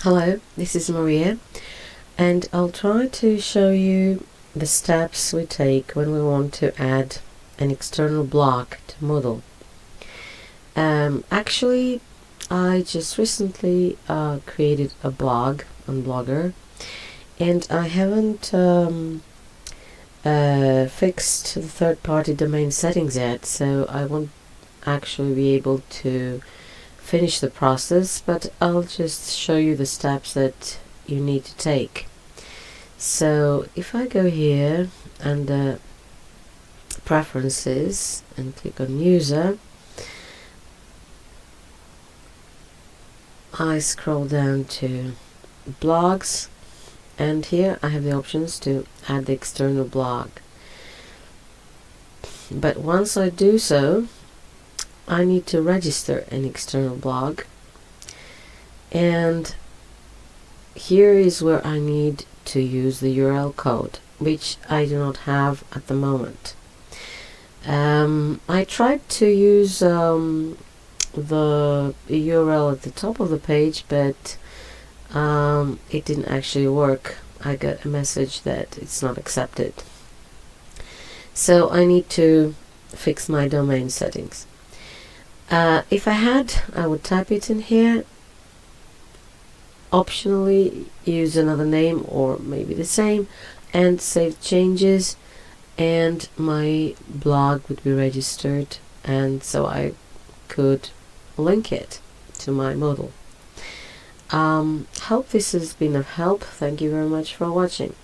Hello, this is Maria, and I'll try to show you the steps we take when we want to add an external block to Moodle. Actually, I just recently created a blog on Blogger, and I haven't fixed the third-party domain settings yet, so I won't actually be able to finish the process, but I'll just show you the steps that you need to take. So if I go here under preferences and click on user, I scroll down to blogs, and here I have the options to add the external blog. But once I do so, I need to register an external blog, and here is where I need to use the URL code, which I do not have at the moment. I tried to use the URL at the top of the page, but it didn't actually work. I got a message that it's not accepted. So I need to fix my domain settings. If I had, I would type it in here. Optionally use another name or maybe the same and save changes, and my blog would be registered, and so I could link it to my Moodle. Hope this has been of help. Thank you very much for watching.